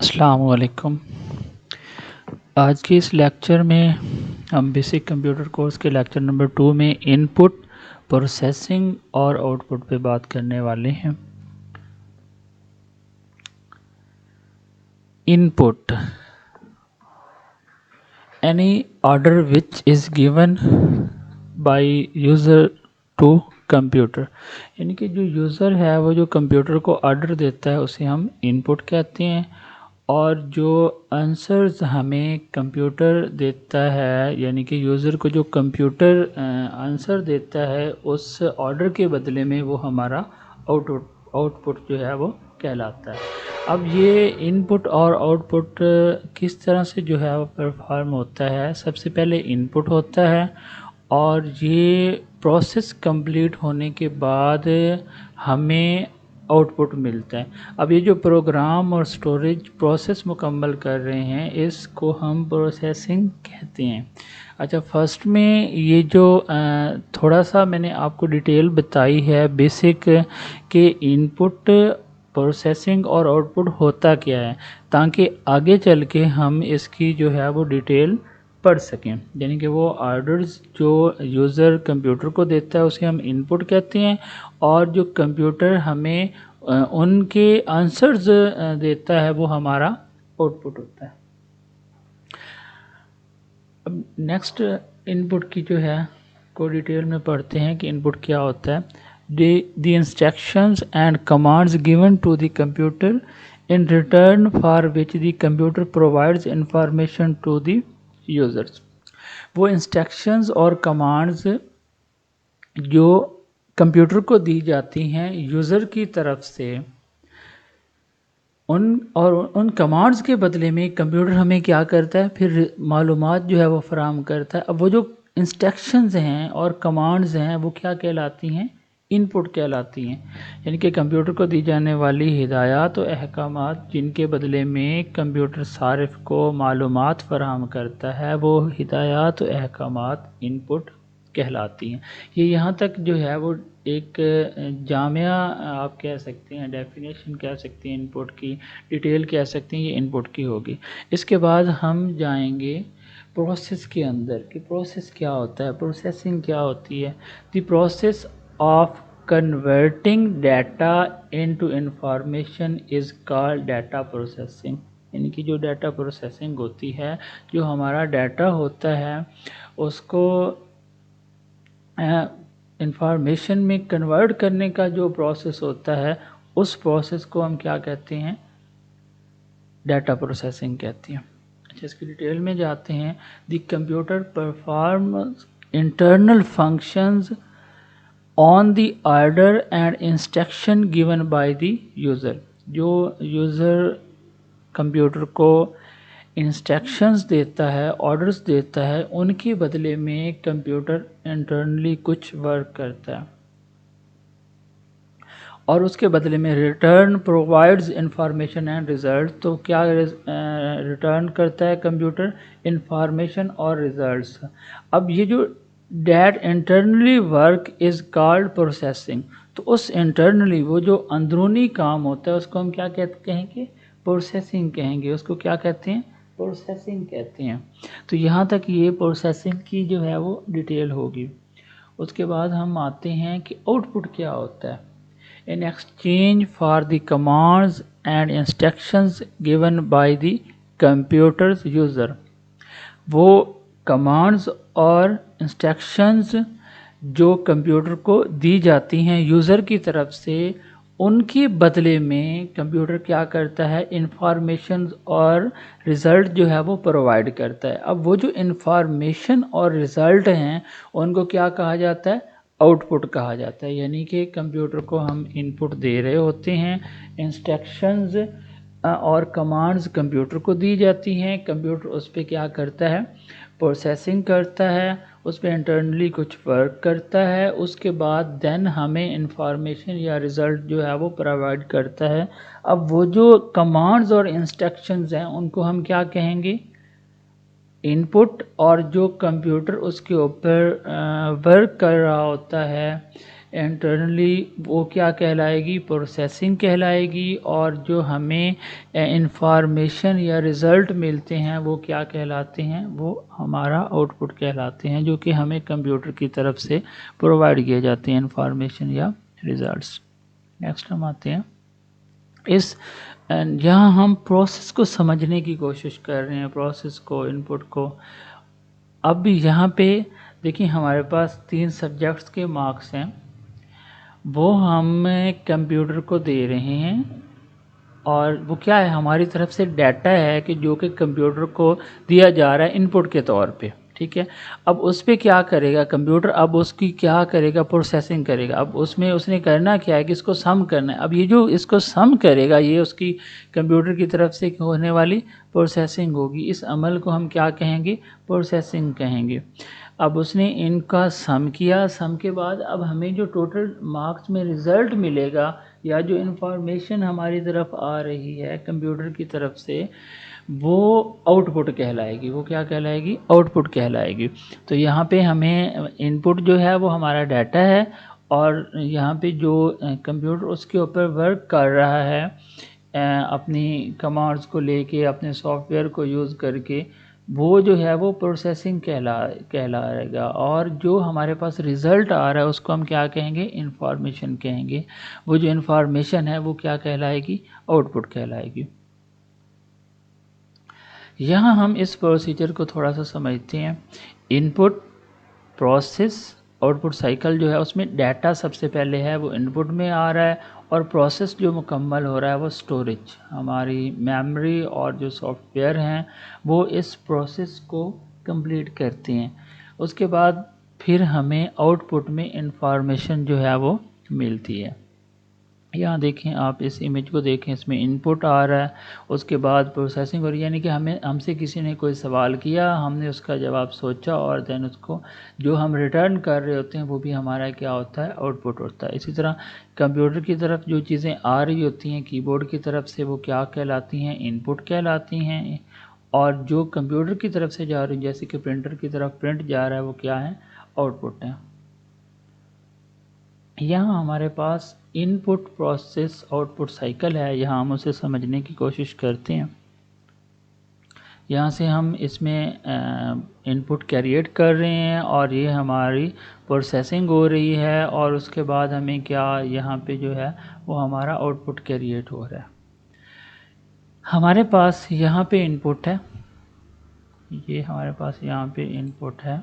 السلام علیکم۔ آج کے اس لیکچر میں ہم بیسک کمپیوٹر کورس کے لیکچر نمبر 2 میں ان پٹ، پروسیسنگ اور آؤٹ پٹ پہ بات کرنے والے ہیں۔ ان پٹ any order which is given by user to computer، یعنی کہ جو یوزر ہے وہ جو کمپیوٹر کو آرڈر دیتا ہے اسے ہم ان پٹ کہتے ہیں، اور جو آنسرز ہمیں کمپیوٹر دیتا ہے، یعنی کہ یوزر کو جو کمپیوٹر آنسر دیتا ہے اس آرڈر کے بدلے میں وہ ہمارا آؤٹ پٹ جو ہے وہ کہلاتا ہے۔ اب یہ ان پٹ اور آؤٹ پٹ کس طرح سے جو ہے وہ پرفارم ہوتا ہے؟ سب سے پہلے ان پٹ ہوتا ہے اور یہ پروسیس کمپلیٹ ہونے کے بعد ہمیں آؤٹ پٹ ملتا ہے۔ اب یہ جو پروگرام اور سٹوریج پروسیس مکمل کر رہے ہیں اس کو ہم پروسیسنگ کہتے ہیں۔ اچھا، فرسٹ میں یہ جو تھوڑا سا میں نے آپ کو ڈیٹیل بتائی ہے بیسک کہ ان پٹ، پروسیسنگ اور آؤٹ پٹ ہوتا کیا ہے، تاکہ آگے چل کے ہم اس کی جو ہے وہ ڈیٹیل پڑھ سکیں۔ یعنی کہ وہ آرڈرز جو یوزر کمپیوٹر کو دیتا ہے اسے ہم ان پٹ کہتے ہیں، اور جو کمپیوٹر ہمیں ان کے آنسرز دیتا ہے وہ ہمارا آؤٹ پٹ ہوتا ہے۔ اب نیکسٹ ان پٹ کی جو ہے کو ڈیٹیل میں پڑھتے ہیں کہ ان پٹ کیا ہوتا ہے۔ The instructions and commands given to the computer in return for which the computer provides information to the users۔ وہ انسٹرکشنز اور کمانڈز جو کمپیوٹر کو دی جاتی ہیں یوزر کی طرف سے، ان کمانڈز کے بدلے میں کمپیوٹر ہمیں کیا کرتا ہے، پھر معلومات جو ہے وہ فراہم کرتا ہے۔ اب وہ جو انسٹرکشنز ہیں اور کمانڈز ہیں وہ کیا کہلاتی ہیں؟ ان پٹ کہلاتی ہیں۔ یعنی کہ کمپیوٹر کو دی جانے والی ہدایات و احکامات جن کے بدلے میں کمپیوٹر صارف کو معلومات فراہم کرتا ہے وہ ہدایات و احکامات ان پٹ کہلاتی ہیں۔ یہ یہاں تک جو ہے وہ ایک جامعہ آپ کہہ سکتے ہیں، ڈیفینیشن کہہ سکتے ہیں، ان پٹ کی ڈیٹیل کہہ سکتے ہیں، یہ ان پٹ کی ہوگی۔ اس کے بعد ہم جائیں گے پروسیس کے اندر کہ پروسیس کیا ہوتا ہے، پروسیسنگ کیا ہوتی ہے۔ The process of converting data into information is called data processing. یعنی کہ جو ڈیٹا پروسیسنگ ہوتی ہے، جو ہمارا ڈیٹا ہوتا ہے اس کو انفارمیشن میں کنورٹ کرنے کا جو پروسیس ہوتا ہے اس پروسیس کو ہم کیا کہتے ہیں؟ ڈیٹا پروسیسنگ کہتے ہیں۔ اچھا، اس کی ڈیٹیل میں جاتے ہیں۔ The computer performs internal functions on the order and instruction given by the user. جو یوزر کمپیوٹر کو انسٹرکشنز دیتا ہے، آرڈرز دیتا ہے، ان کے بدلے میں کمپیوٹر انٹرنلی کچھ ورک کرتا ہے، اور اس کے بدلے میں return provides information and result. تو کیا ریٹرن کرتا ہے کمپیوٹر؟ انفارمیشن اور ریزلٹس۔ اب یہ جو that internally work is called processing, تو اس انٹرنلی وہ جو اندرونی کام ہوتا ہے اس کو ہم کیا کہیں گے؟ پروسیسنگ کہیں گے۔ اس کو کیا کہتے ہیں؟ پروسیسنگ کہتے ہیں۔ تو یہاں تک یہ پروسیسنگ کی جو ہے وہ ڈیٹیل ہوگی۔ اس کے بعد ہم آتے ہیں کہ آؤٹ پٹ کیا ہوتا ہے۔ In exchange for the commands and instructions given by the computer's user۔ وہ commands اور instructions جو کمپیوٹر کو دی جاتی ہیں یوزر کی طرف سے، ان کے بدلے میں کمپیوٹر کیا کرتا ہے؟ انفارمیشن اور رزلٹ جو ہے وہ پرووائڈ کرتا ہے۔ اب وہ جو انفارمیشن اور رزلٹ ہیں ان کو کیا کہا جاتا ہے؟ آؤٹ پٹ کہا جاتا ہے۔ یعنی کہ کمپیوٹر کو ہم ان پٹ دے رہے ہوتے ہیں، انسٹرکشنز اور کمانڈز کمپیوٹر کو دی جاتی ہیں، کمپیوٹر اس پہ کیا کرتا ہے؟ پروسیسنگ کرتا ہے، اس پہ انٹرنلی کچھ ورک کرتا ہے، اس کے بعد دین ہمیں انفارمیشن یا رزلٹ جو ہے وہ پرووائڈ کرتا ہے۔ اب وہ جو کمانڈز اور انسٹرکشنز ہیں ان کو ہم کیا کہیں گے؟ ان پٹ۔ اور جو کمپیوٹر اس کے اوپر ورک کر رہا ہوتا ہے انٹرنلی وہ کیا کہلائے گی؟ پروسیسنگ کہلائے گی، اور جو ہمیں انفارمیشن یا رزلٹ ملتے ہیں وہ کیا کہلاتے ہیں؟ وہ ہمارا آؤٹ پٹ کہلاتے ہیں، جو کہ ہمیں کمپیوٹر کی طرف سے پرووائڈ کیے جاتے ہیں انفارمیشن یا ریزلٹس۔ نیکسٹ ہم آتے ہیں یہاں ہم پروسیس کو سمجھنے کی کوشش کر رہے ہیں، پروسیس کو، ان پٹ کو۔ اب یہاں پہ دیکھیں ہمارے پاس 3 سبجیکٹس کے مارکس ہیں، وہ ہم کمپیوٹر کو دے رہے ہیں، اور وہ کیا ہے؟ ہماری طرف سے ڈیٹا ہے کہ جو کہ کمپیوٹر کو دیا جا رہا ہے ان پٹ کے طور پہ، ٹھیک ہے۔ اب اس پہ کیا کرے گا کمپیوٹر؟ اب اس کی کیا کرے گا؟ پروسیسنگ کرے گا۔ اب اس میں اس نے کرنا کیا ہے کہ اس کو سم کرنا ہے۔ اب یہ جو اس کو سم کرے گا، یہ اس کی کمپیوٹر کی طرف سے ہونے والی پروسیسنگ ہوگی۔ اس عمل کو ہم کیا کہیں گے؟ پروسیسنگ کہیں گے۔ اب اس نے ان کا سم کیا، سم کے بعد اب ہمیں جو ٹوٹل مارکس میں رزلٹ ملے گا، یا جو انفارمیشن ہماری طرف آ رہی ہے کمپیوٹر کی طرف سے، وہ آؤٹ پٹ کہلائے گی۔ وہ کیا کہلائے گی؟ آؤٹ پٹ کہلائے گی۔ تو یہاں پہ ہمیں ان پٹ جو ہے وہ ہمارا ڈیٹا ہے، اور یہاں پہ جو کمپیوٹر اس کے اوپر ورک کر رہا ہے اپنی کمانڈز کو لے کے، اپنے سافٹ ویئر کو یوز کر کے، وہ جو ہے وہ پروسیسنگ کہلائے گا۔ اور جو ہمارے پاس رزلٹ آ رہا ہے اس کو ہم کیا کہیں گے؟ انفارمیشن کہیں گے۔ وہ جو انفارمیشن ہے وہ کیا کہلائے گی؟ آؤٹ پٹ کہلائے گی۔ یہاں ہم اس پروسیجر کو تھوڑا سا سمجھتے ہیں۔ ان پٹ، پروسیس، آؤٹ پٹ سائیکل جو ہے اس میں ڈیٹا سب سے پہلے ہے وہ ان پٹ میں آ رہا ہے، اور پروسیس جو مکمل ہو رہا ہے وہ اسٹوریج، ہماری میموری اور جو سافٹ ویئر ہیں وہ اس پروسیس کو کمپلیٹ کرتے ہیں۔ اس کے بعد پھر ہمیں آؤٹ پٹ میں انفارمیشن جو ہے وہ ملتی ہے۔ یہاں دیکھیں آپ اس امیج کو دیکھیں، اس میں ان پٹ آ رہا ہے، اس کے بعد پروسیسنگ ہو رہی ہے، یعنی کہ ہم سے کسی نے کوئی سوال کیا، ہم نے اس کا جواب سوچا، اور دین اس کو جو ہم ریٹرن کر رہے ہوتے ہیں وہ بھی ہمارا کیا ہوتا ہے؟ آؤٹ پٹ ہوتا ہے۔ اسی طرح کمپیوٹر کی طرف جو چیزیں آ رہی ہوتی ہیں کی بورڈ کی طرف سے، وہ کیا کہلاتی ہیں؟ ان پٹ کہلاتی ہیں، اور جو کمپیوٹر کی طرف سے جا رہی ہیں جیسے کہ پرنٹر کی طرف پرنٹ جا رہا ہے وہ کیا ہے؟ آؤٹ پٹ ہے۔ یہاں ہمارے پاس ان پٹ، پروسیس، آؤٹ پٹ سائیکل ہے، یہاں ہم اسے سمجھنے کی کوشش کرتے ہیں۔ یہاں سے ہم اس میں ان پٹ کریٹ کر رہے ہیں، اور یہ ہماری پروسیسنگ ہو رہی ہے، اور اس کے بعد ہمیں کیا یہاں پہ جو ہے وہ ہمارا آؤٹ پٹ کریٹ ہو رہا ہے۔ ہمارے پاس یہاں پہ ان پٹ ہے، یہ ہمارے پاس یہاں پہ ان پٹ ہے۔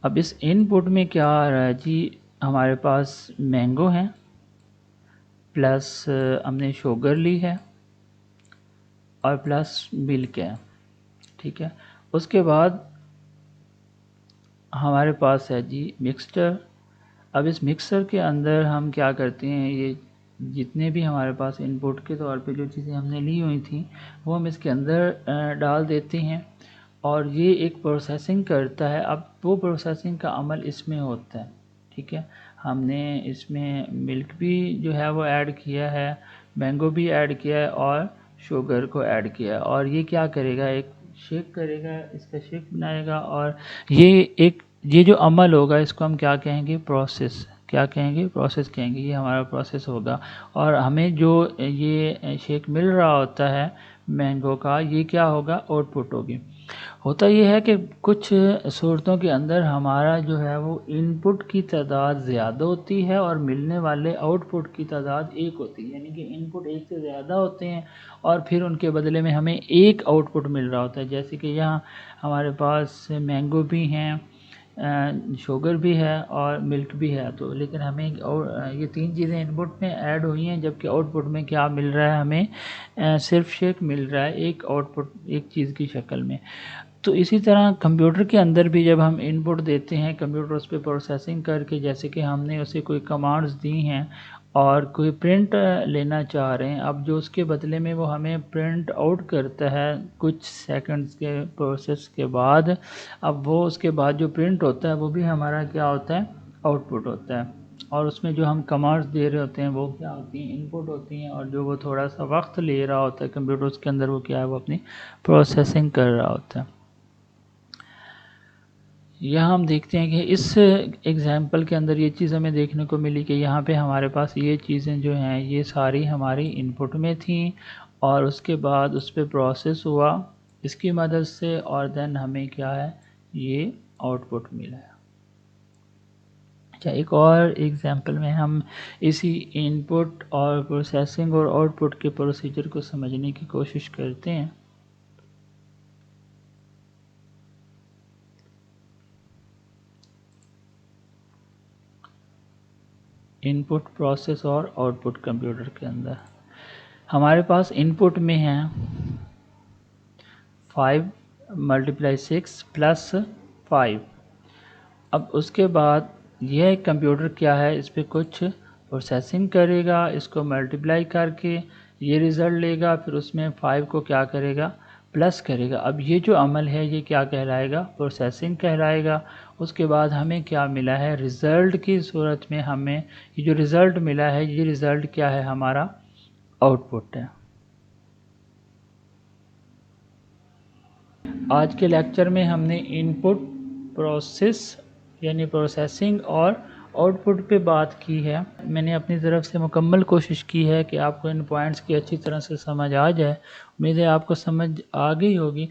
اب اس ان پٹ میں کیا آ رہا ہے جی؟ ہمارے پاس مینگو ہے، پلس ہم نے شوگر لی ہے، اور پلس ملک ہے، ٹھیک ہے۔ اس کے بعد ہمارے پاس ہے جی مکسچر۔ اب اس مکسچر کے اندر ہم کیا کرتے ہیں؟ یہ جتنے بھی ہمارے پاس ان پٹ کے طور پہ جو چیزیں ہم نے لی ہوئی تھیں وہ ہم اس کے اندر ڈال دیتے ہیں، اور یہ ایک پروسیسنگ کرتا ہے۔ اب وہ پروسیسنگ کا عمل اس میں ہوتا ہے، ٹھیک ہے۔ ہم نے اس میں ملک بھی جو ہے وہ ایڈ کیا ہے، مینگو بھی ایڈ کیا ہے، اور شوگر کو ایڈ کیا ہے، اور یہ کیا کرے گا؟ ایک شیک کرے گا، اس کا شیک بنائے گا، اور یہ جو عمل ہوگا اس کو ہم کیا کہیں گے؟ پروسیس۔ کیا کہیں گے؟ پروسیس کہیں گے۔ یہ ہمارا پروسیس ہوگا، اور ہمیں جو یہ شیک مل رہا ہوتا ہے مینگو کا، یہ کیا ہوگا؟ آؤٹ پٹ ہوگی۔ ہوتا یہ ہے کہ کچھ صورتوں کے اندر ہمارا جو ہے وہ ان پٹ کی تعداد زیادہ ہوتی ہے، اور ملنے والے آؤٹ پٹ کی تعداد ایک ہوتی ہے، یعنی کہ ان پٹ ایک سے زیادہ ہوتے ہیں، اور پھر ان کے بدلے میں ہمیں ایک آؤٹ پٹ مل رہا ہوتا ہے۔ جیسے کہ یہاں ہمارے پاس مینگو بھی ہیں، شوگر بھی ہے، اور ملک بھی ہے، تو لیکن ہمیں یہ 3 چیزیں ان پٹ میں ایڈ ہوئی ہیں، جبکہ آؤٹ پٹ میں کیا مل رہا ہے؟ ہمیں صرف شیک مل رہا ہے، ایک آؤٹ پٹ ایک چیز کی شکل میں۔ تو اسی طرح کمپیوٹر کے اندر بھی جب ہم ان پٹ دیتے ہیں، کمپیوٹر اس پہ پروسیسنگ کر کے، جیسے کہ ہم نے اسے کوئی کمانڈز دی ہیں اور کوئی پرنٹ لینا چاہ رہے ہیں، اب جو اس کے بدلے میں وہ ہمیں پرنٹ آؤٹ کرتا ہے کچھ سیکنڈز کے پروسیس کے بعد، اب وہ اس کے بعد جو پرنٹ ہوتا ہے وہ بھی ہمارا کیا ہوتا ہے؟ آؤٹ پٹ ہوتا ہے۔ اور اس میں جو ہم کمانڈز دے رہے ہوتے ہیں وہ کیا ہوتی ہیں؟ ان پٹ ہوتی ہیں، اور جو وہ تھوڑا سا وقت لے رہا ہوتا ہے کمپیوٹر اس کے اندر، وہ کیا ہے؟ وہ اپنی پروسیسنگ کر رہا ہوتا ہے۔ یہاں ہم دیکھتے ہیں کہ اس ایگزامپل کے اندر یہ چیز ہمیں دیکھنے کو ملی کہ یہاں پہ ہمارے پاس یہ چیزیں جو ہیں یہ ساری ہماری ان پٹ میں تھیں اور اس کے بعد اس پہ پروسیس ہوا اس کی مدد سے اور دین ہمیں کیا ہے یہ آؤٹ پٹ ملا ہے۔ اچھا ایک اور ایگزامپل میں ہم اسی ان پٹ اور پروسیسنگ اور آؤٹ پٹ کے پروسیجر کو سمجھنے کی کوشش کرتے ہیں۔ ان پٹ پروسیس اور آؤٹ پٹ کمپیوٹر کے اندر ہمارے پاس ان پٹ میں ہیں 5 × 6 + 5۔ اب اس کے بعد یہ کمپیوٹر کیا ہے اس پہ کچھ پروسیسنگ کرے گا، اس کو ملٹیپلائی کر کے یہ رزلٹ لے گا، پھر اس میں 5 کو کیا کرے گا پلس کرے گا۔ اب یہ جو عمل ہے یہ کیا کہلائے گا پروسیسنگ کہلائے گا۔ اس کے بعد ہمیں کیا ملا ہے رزلٹ کی صورت میں ہمیں یہ جو رزلٹ ملا ہے یہ رزلٹ کیا ہے ہمارا آؤٹ پٹ ہے۔ آج کے لیکچر میں ہم نے ان پٹ پروسیس یعنی پروسیسنگ اور آؤٹ پٹ پہ بات کی ہے۔ میں نے اپنی طرف سے مکمل کوشش کی ہے کہ آپ کو ان پوائنٹس کی اچھی طرح سے سمجھ آ جائے۔ امید ہے آپ کو سمجھ آ گئی ہوگی۔